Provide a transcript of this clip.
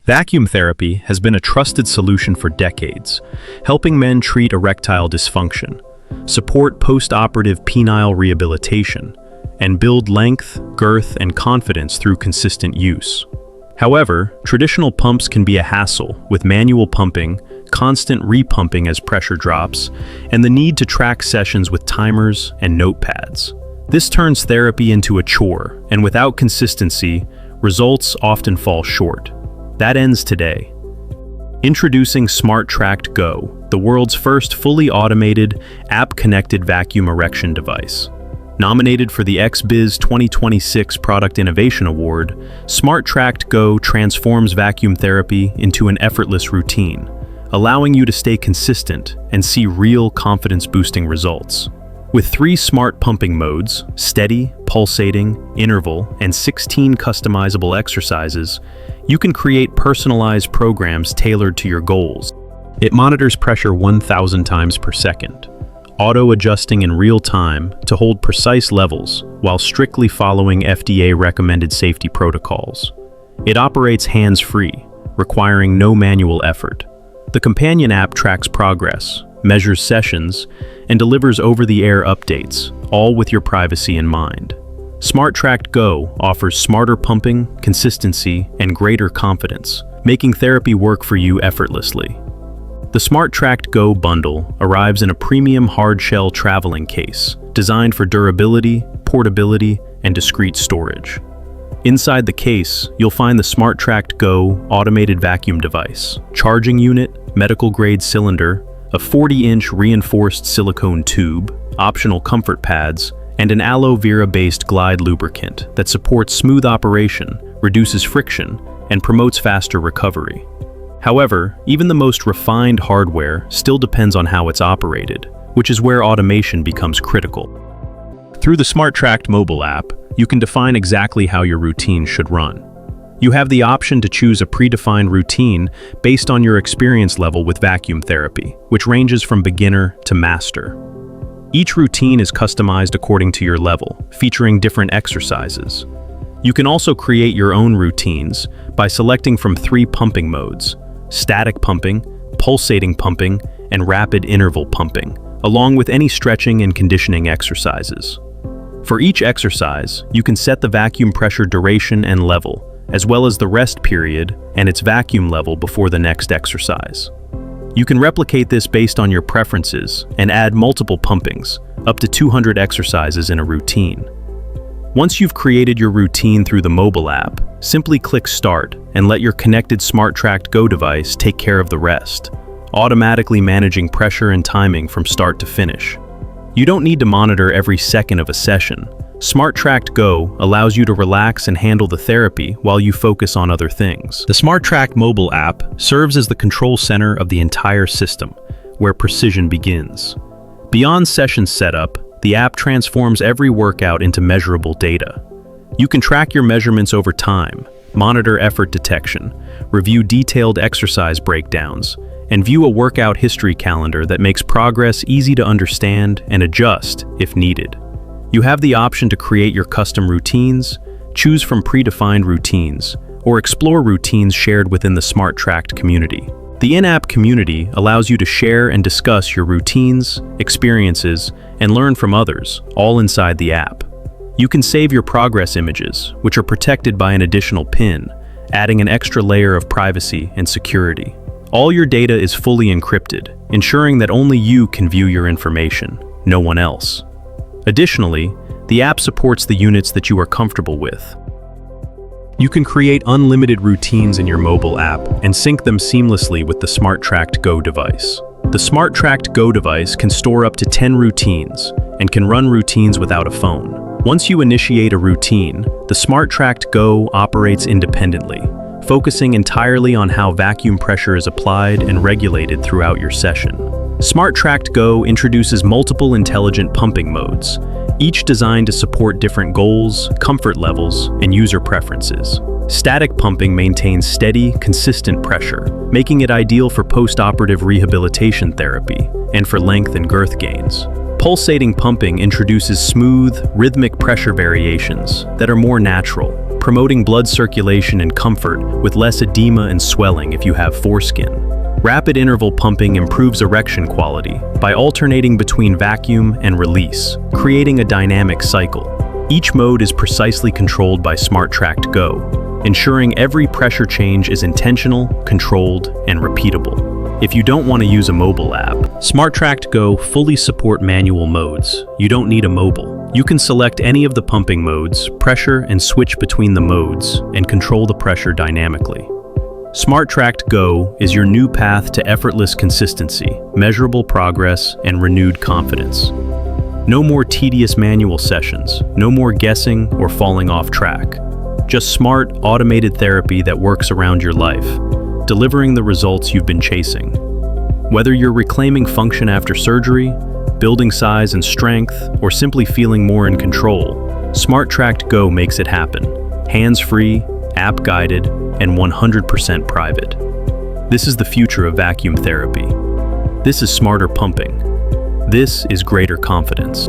Vacuum therapy has been a trusted solution for decades, helping men treat erectile dysfunction, support post-operative penile rehabilitation, and build length, girth, and confidence through consistent use. However, traditional pumps can be a hassle, with manual pumping, constant repumping as pressure drops, and the need to track sessions with timers and notepads. This turns therapy into a chore, and without consistency, results often fall short. That ends today. Introducing SmartTract Go, the world's first fully automated, app-connected vacuum erection device. Nominated for the XBIZ 2026 Product Innovation Award, SmartTract Go transforms vacuum therapy into an effortless routine, allowing you to stay consistent and see real confidence-boosting results. With 3 smart pumping modes, steady, pulsating, interval, and 16 customizable exercises, you can create personalized programs tailored to your goals. It monitors pressure 1,000 times per second, auto-adjusting in real time to hold precise levels while strictly following FDA-recommended safety protocols. It operates hands-free, requiring no manual effort. The companion app tracks progress, measures sessions, and delivers over-the-air updates, all with your privacy in mind. SmartTract Go offers smarter pumping, consistency, and greater confidence, making therapy work for you effortlessly. The SmartTract Go bundle arrives in a premium hard-shell traveling case, designed for durability, portability, and discreet storage. Inside the case, you'll find the SmartTract Go automated vacuum device, charging unit, medical-grade cylinder, a 40-inch reinforced silicone tube, optional comfort pads, and an aloe vera-based glide lubricant that supports smooth operation, reduces friction, and promotes faster recovery. However, even the most refined hardware still depends on how it's operated, which is where automation becomes critical. Through the SmartTract mobile app, you can define exactly how your routine should run. You have the option to choose a predefined routine based on your experience level with vacuum therapy, which ranges from beginner to master. Each routine is customized according to your level, featuring different exercises. You can also create your own routines by selecting from 3 pumping modes: static pumping, pulsating pumping, and rapid interval pumping, along with any stretching and conditioning exercises. For each exercise, you can set the vacuum pressure duration and level, as well as the rest period and its vacuum level before the next exercise. You can replicate this based on your preferences and add multiple pumpings, up to 200 exercises in a routine. Once you've created your routine through the mobile app, simply click Start and let your connected SmartTract Go device take care of the rest, automatically managing pressure and timing from start to finish. You don't need to monitor every second of a session. SmartTract Go allows you to relax and handle the therapy while you focus on other things. The SmartTract mobile app serves as the control center of the entire system, where precision begins. Beyond session setup, the app transforms every workout into measurable data. You can track your measurements over time, monitor effort detection, review detailed exercise breakdowns, and view a workout history calendar that makes progress easy to understand and adjust if needed. You have the option to create your custom routines, choose from predefined routines, or explore routines shared within the SmartTract community. The in-app community allows you to share and discuss your routines, experiences, and learn from others, all inside the app. You can save your progress images, which are protected by an additional PIN, adding an extra layer of privacy and security. All your data is fully encrypted, ensuring that only you can view your information, no one else. Additionally, the app supports the units that you are comfortable with. You can create unlimited routines in your mobile app and sync them seamlessly with the SmartTract Go device. The SmartTract Go device can store up to 10 routines and can run routines without a phone. Once you initiate a routine, the SmartTract Go operates independently, focusing entirely on how vacuum pressure is applied and regulated throughout your session. SmartTract Go introduces multiple intelligent pumping modes, each designed to support different goals, comfort levels, and user preferences. Static pumping maintains steady, consistent pressure, making it ideal for post-operative rehabilitation therapy and for length and girth gains. Pulsating pumping introduces smooth, rhythmic pressure variations that are more natural, promoting blood circulation and comfort with less edema and swelling if you have foreskin. Rapid interval pumping improves erection quality by alternating between vacuum and release, creating a dynamic cycle. Each mode is precisely controlled by SmartTract Go, ensuring every pressure change is intentional, controlled, and repeatable. If you don't want to use a mobile app, SmartTract Go fully support manual modes. You don't need a mobile. You can select any of the pumping modes, pressure, and switch between the modes, and control the pressure dynamically. SmartTract Go is your new path to effortless consistency, measurable progress, and renewed confidence. No more tedious manual sessions, no more guessing or falling off track. Just smart, automated therapy that works around your life, delivering the results you've been chasing. Whether you're reclaiming function after surgery, building size and strength, or simply feeling more in control, SmartTract Go makes it happen. Hands-free, app-guided, and 100% private. This is the future of vacuum therapy. This is smarter pumping. This is greater confidence.